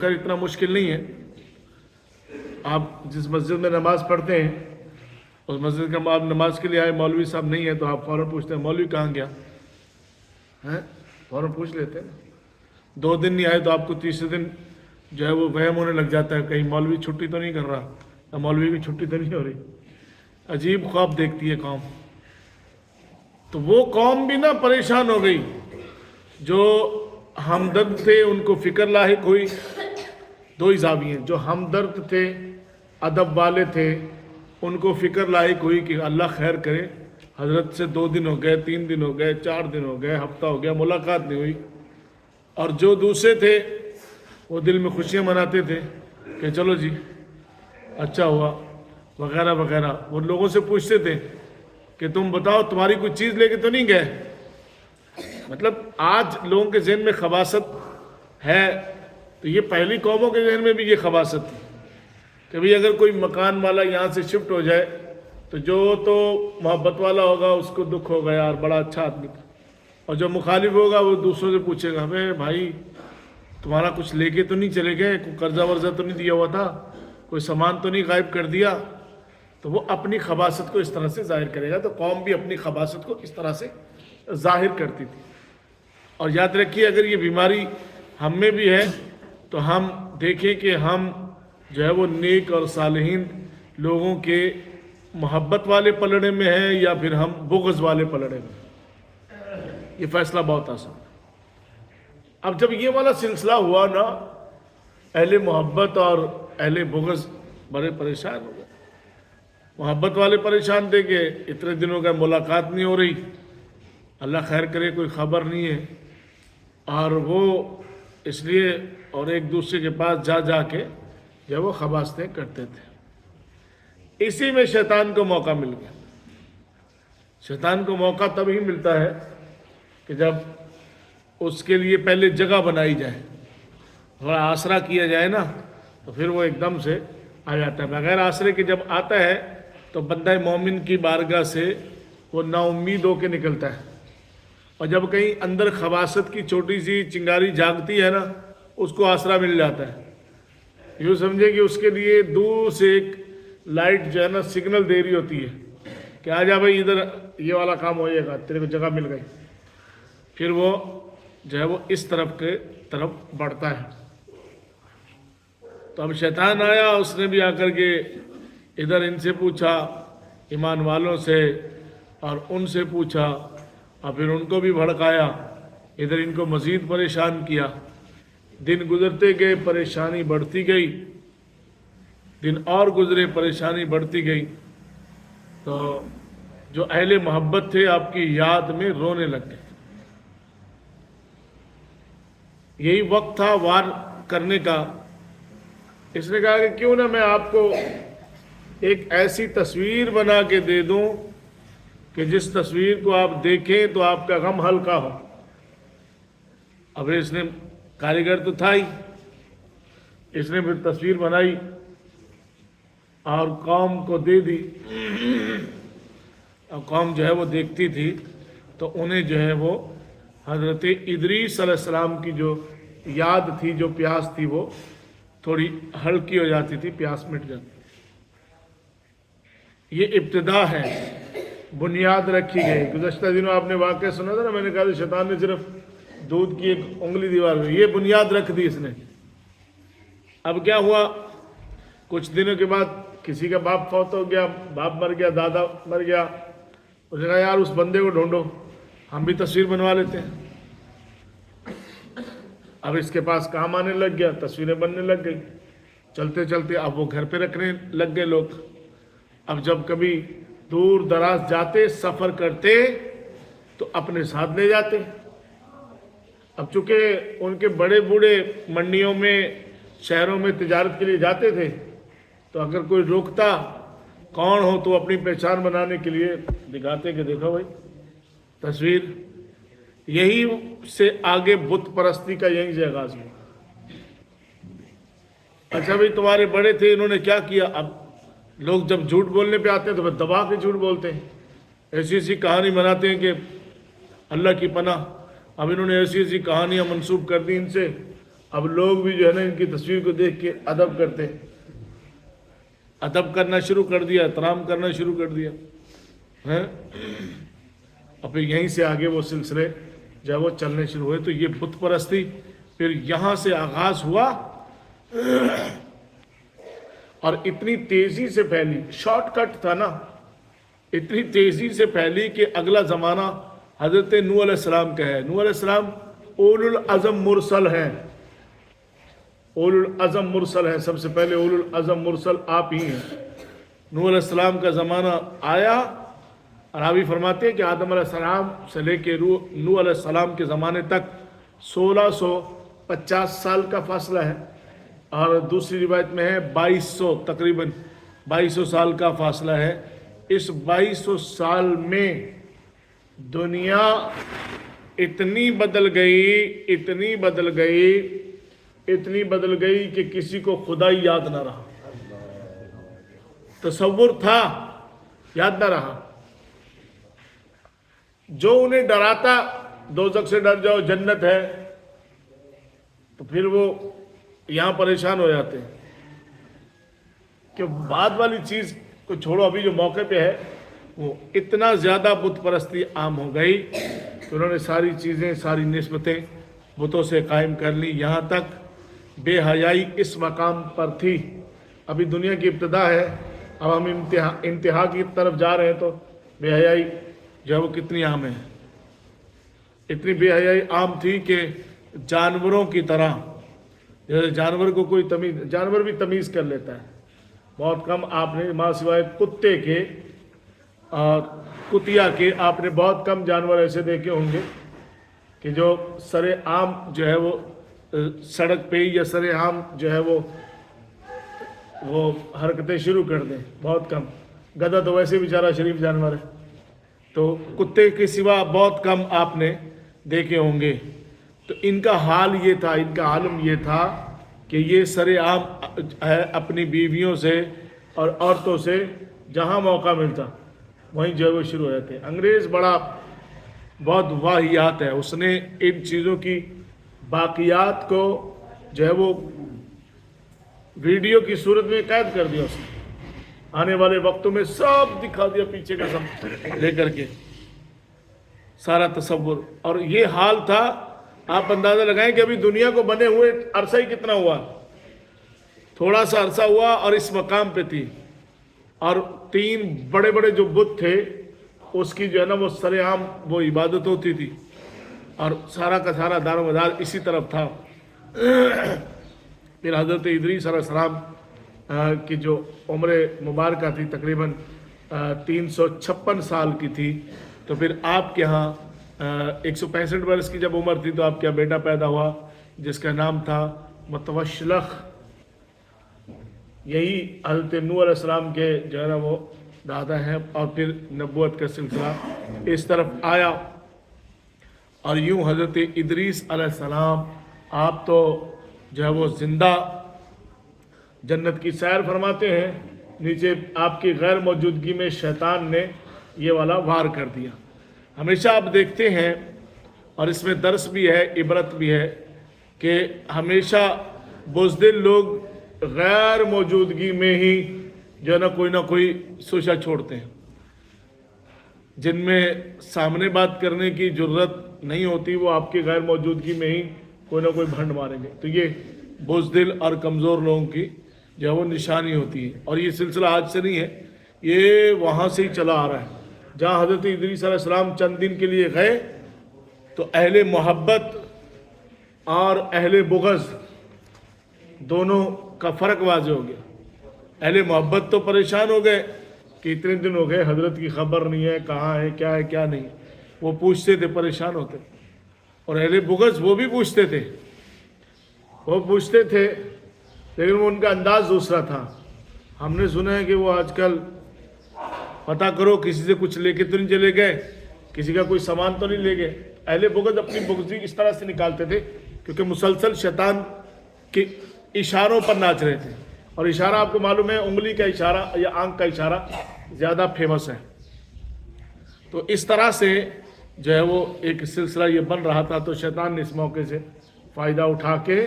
خیر اتنا مشکل نہیں ہے. آپ جس مسجد میں نماز پڑھتے ہیں اس مسجد کا آپ نماز کے لیے آئے، مولوی صاحب نہیں ہے تو آپ فوراً پوچھتے ہیں مولوی کہاں گیا ہیں، فوراً پوچھ لیتے ہیں. 2 دن نہیں آئے تو آپ کو تیسرے دن جو ہے وہ وہم ہونے لگ جاتا ہے کہیں مولوی چھٹی تو نہیں کر رہا، یا مولوی کی چھٹی تو نہیں ہو رہی. عجیب خواب دیکھتی ہے قوم. تو وہ قوم بھی نا پریشان ہو گئی. جو ہمدرد تھے ان کو فکر لاحق ہوئی. 2 ہی زاویے ہیں. جو ہمدرد تھے، ادب والے تھے، ان کو فکر لاحق ہوئی کہ اللہ خیر کرے، حضرت سے 2 دن ہو گئے، 3 دن ہو گئے، 4 دن ہو گئے، ہفتہ ہو گیا، ملاقات نہیں ہوئی. اور جو دوسرے تھے وہ دل میں خوشیاں مناتے تھے کہ چلو جی اچھا ہوا وغیرہ وغیرہ. وہ لوگوں سے پوچھتے تھے کہ تم بتاؤ تمہاری کوئی چیز لے کے تو نہیں گئے. مطلب آج لوگوں کے ذہن میں خباثت ہے، تو یہ پہلی قوموں کے ذہن میں بھی یہ خباثت تھی کہ بھئی اگر کوئی مکان والا یہاں سے شفٹ ہو جائے تو جو تو محبت والا ہوگا اس کو دکھ ہوگا، یار بڑا اچھا آدمی تھا، اور جو مخالف ہوگا وہ دوسروں سے پوچھے گا ہمیں بھائی تمہارا کچھ لے کے تو نہیں چلے گئے، کوئی قرضہ ورزہ تو نہیں دیا ہوا تھا، کوئی سامان تو نہیں غائب کر دیا. تو وہ اپنی خباثت کو اس طرح سے ظاہر کرے گا. تو قوم بھی اپنی خباثت کو اس طرح سے ظاہر کرتی تھی. اور یاد رکھیے اگر یہ بیماری ہم میں بھی ہے تو ہم دیکھیں کہ ہم جو ہے وہ نیک اور صالحین لوگوں کے محبت والے پلڑے میں ہیں یا پھر ہم بغض والے پلڑے میں. یہ فیصلہ بہت آسان ہے. اب جب یہ والا سلسلہ ہوا نا، اہل محبت اور اہل بغض بڑے پریشان ہو گئے. محبت والے پریشان تھے کہ اتنے دنوں کا ملاقات نہیں ہو رہی، اللہ خیر کرے کوئی خبر نہیں ہے، اور وہ اس لیے اور ایک دوسرے کے پاس جا جا کے جو وہ خباستیں کرتے تھے. اسی میں شیطان کو موقع مل گیا. شیطان کو موقع تب ہی ملتا ہے کہ جب اس کے لیے پہلے جگہ بنائی جائے، تھوڑا آسرا کیا جائے نا، تو پھر وہ ایک دم سے آ جاتا ہے. بغیر آسرے کے جب آتا ہے تو بندہ مومن کی بارگاہ سے وہ نا امید ہو کے نکلتا ہے. اور جب کہیں اندر خباثت کی چھوٹی سی چنگاری جاگتی ہے نا، اس کو آسرا مل جاتا ہے. یوں سمجھے کہ اس کے لیے دور سے ایک لائٹ جو ہے نا سگنل دے رہی ہوتی ہے کہ آ جا بھائی ادھر یہ والا کام ہو جائے گا، تیرے کو جگہ مل گئی. پھر وہ جو ہے وہ اس طرف کے طرف بڑھتا ہے. تو اب شیطان آیا، اس نے بھی آ کر کے ادھر ان سے پوچھا، ایمان والوں سے، اور ان سے پوچھا، اور پھر ان کو بھی بھڑکایا، ادھر ان کو مزید پریشان کیا. دن گزرتے گئے، پریشانی بڑھتی گئی، دن اور گزرے، پریشانی بڑھتی گئی. تو جو اہل محبت تھے آپ کی یاد میں رونے لگ گئے. یہی وقت تھا وار کرنے کا. اس نے کہا کہ کیوں نہ میں آپ کو ایک ایسی تصویر بنا کے دے دوں کہ جس تصویر کو آپ دیکھیں تو آپ کا غم ہلکا ہو. اب اس نے کاریگر تو تھا ہی، اس نے پھر تصویر بنائی اور قوم کو دے دی. اور قوم جو ہے وہ دیکھتی تھی تو انہیں جو ہے وہ حضرت ادریس علیہ السلام کی جو یاد تھی، جو پیاس تھی، وہ تھوڑی ہلکی ہو جاتی تھی، پیاس مٹ جاتی. یہ ابتدا ہے، بنیاد رکھی گئی. گزشتہ دنوں آپ نے واقعہ سنا تھا نا، میں نے کہا شیطان نے صرف دودھ کی ایک انگلی دیوار میں، یہ بنیاد رکھ دی اس نے. اب کیا ہوا، کچھ دنوں کے بعد کسی کا باپ فوت ہو گیا، باپ مر گیا، دادا مر گیا. اس نے کہا یار اس بندے کو ڈھونڈو، ہم بھی تصویر بنوا لیتے ہیں. اب اس کے پاس کام آنے لگ گیا، تصویریں بننے لگ گئی. چلتے چلتے اب وہ گھر پہ رکھنے لگ گئے لوگ. اب جب کبھی دور دراز جاتے، سفر کرتے تو اپنے ساتھ لے جاتے. اب چونکہ ان کے بڑے بوڑھے منڈیوں میں، شہروں میں تجارت کے لیے جاتے تھے، تو اگر کوئی روکتا کون ہو تو اپنی پہچان بنانے کے لیے دکھاتے کہ دیکھو بھائی تصویر. یہی سے آگے بت پرستی کا یہیں سے آغاز ہوا. اچھا بھائی تمہارے بڑے تھے، انہوں نے کیا کیا؟ اب لوگ جب جھوٹ بولنے پہ آتے ہیں تو پھر دبا کے جھوٹ بولتے ہیں، ایسی ایسی کہانی بناتے ہیں کہ اللہ کی پناہ. اب انہوں نے ایسی ایسی کہانیاں منسوب کر دی ان سے، اب لوگ بھی جو ہے نا ان کی تصویر کو دیکھ کے ادب کرتے ہیں، ادب کرنا شروع کر دیا، احترام کرنا شروع کر دیا ہیں، اور پھر یہیں سے آگے وہ سلسلے جب وہ چلنے شروع ہوئے. تو یہ بت پرستی پھر یہاں سے آغاز ہوا اور اتنی تیزی سے پھیلی، شارٹ کٹ تھا نا، اتنی تیزی سے پھیلی کہ اگلا زمانہ حضرت نوح علیہ السلام کا ہے. نوح علیہ السلام اولو العزم مرسل ہیں، اولو العزم مرسل ہیں، سب سے پہلے اولو العزم مرسل آپ ہی ہیں. نوح علیہ السلام کا زمانہ آیا، اور راوی فرماتے ہیں کہ آدم علیہ السلام سے لے کے نوح علیہ السلام کے زمانے تک 1650 سال کا فاصلہ ہے، اور دوسری روایت میں ہے 2200، تقریباً 2200 سال کا فاصلہ ہے. اس 2200 سال میں دنیا اتنی بدل گئی، اتنی بدل گئی، اتنی بدل گئی کہ کسی کو خدا ہی یاد نہ رہا. تصور تھا، یاد نہ رہا. جو انہیں ڈراتا دوزخ سے ڈر جاؤ جنت ہے، تو پھر وہ یہاں پریشان ہو جاتے ہیں کہ بعد والی چیز کو چھوڑو، ابھی جو موقع پہ ہے وہ اتنا زیادہ بت پرستی عام ہو گئی کہ انہوں نے ساری چیزیں، ساری نسبتیں بتوں سے قائم کر لی. یہاں تک بے حیائی اس مقام پر تھی. ابھی دنیا کی ابتدا ہے، اب ہم انتہا کی طرف جا رہے ہیں، تو بے حیائی جو ہے وہ کتنی عام ہے. اتنی بے حیائی عام تھی کہ جانوروں کی طرح، جیسے جانور کو کوئی تمیز، جانور بھی تمیز کر لیتا ہے. بہت کم آپ نے ماں سوائے کتے کے اور کتیا کے، آپ نے بہت کم جانور ایسے دیکھے ہوں گے کہ جو سر عام جو ہے وہ سڑک پہ یا سر عام جو ہے وہ حرکتیں شروع کر دیں. بہت کم. گدھا تو ویسے بیچارہ شریف جانور ہے، تو کتے کے سوا بہت کم آپ نے دیکھے ہوں گے. تو ان کا حال یہ تھا، ان کا عالم یہ تھا کہ یہ سر عام ہے، اپنی بیویوں سے اور عورتوں سے جہاں موقع ملتا وہیں جو ہے وہ شروع ہو جاتے. انگریز بہت واہیات ہے، اس نے ان چیزوں کی باقیات کو جو ہے وہ ویڈیو کی صورت میں قید کر دیا. اس نے آنے والے وقتوں میں سب دکھا دیا، پیچھے کا سب لے کر کے سارا تصور. اور یہ حال تھا، آپ اندازہ لگائیں کہ ابھی دنیا کو بنے ہوئے عرصہ ہی کتنا ہوا، تھوڑا سا عرصہ ہوا اور اس مقام پہ تھی. اور 3 بڑے بڑے جو بت تھے اس کی جو ہے نا وہ سر عام وہ عبادت ہوتی تھی، اور سارا کا سارا دار و مدار اسی طرف تھا. پھر حضرت ادریس علیہ السلام کی جو عمر مبارکہ تھی تقریباً 356 سال کی تھی، تو پھر آپ کے ہاں 165 برس کی جب عمر تھی تو آپ کا بیٹا پیدا ہوا جس کا نام تھا متوشلخ. یہی حضرت نوح علیہ السلام کے جو ہے نا وہ دادا ہیں. اور پھر نبوت کا سلسلہ اس طرف آیا، اور یوں حضرت ادریس علیہ السلام آپ تو جو ہے وہ زندہ جنت کی سیر فرماتے ہیں، نیچے آپ کی غیر موجودگی میں شیطان نے یہ والا وار کر دیا. ہمیشہ آپ دیکھتے ہیں، اور اس میں درس بھی ہے، عبرت بھی ہے، کہ ہمیشہ بزدل لوگ غیر موجودگی میں ہی جو ہے نا کوئی سوچا چھوڑتے ہیں. جن میں سامنے بات کرنے کی جرت نہیں ہوتی وہ آپ کی غیر موجودگی میں ہی کوئی نہ کوئی بھنڈ ماریں گے. تو یہ بزدل اور کمزور لوگوں کی جو ہے وہ نشانی ہوتی ہے. اور یہ سلسلہ آج سے نہیں ہے، یہ وہاں سے ہی چلا آ رہا ہے. جہاں حضرت ادریس علیہ السلام چند دن کے لیے گئے تو اہل محبت اور اہل بغض دونوں کا فرق واضح ہو گیا. اہل محبت تو پریشان ہو گئے کہ اتنے دن ہو گئے حضرت کی خبر نہیں ہے، کہاں ہے کیا نہیں، وہ پوچھتے تھے، پریشان ہوتے. اور اہل بغض وہ بھی پوچھتے تھے، لیکن وہ ان کا انداز دوسرا تھا. ہم نے سنا ہے کہ وہ آج کل پتہ کرو کسی سے کچھ لے کے تو نہیں چلے گئے، کسی کا کوئی سامان تو نہیں لے گئے. اہل بغض اپنی بغضی اس طرح سے نکالتے تھے کیونکہ مسلسل شیطان کے اشاروں پر ناچ رہے تھے. اور اشارہ آپ کو معلوم ہے، انگلی کا اشارہ یا آنکھ کا اشارہ زیادہ فیمس ہے. تو اس طرح سے جو ہے وہ ایک سلسلہ یہ بن رہا تھا. تو شیطان نے اس موقع سے فائدہ اٹھا کے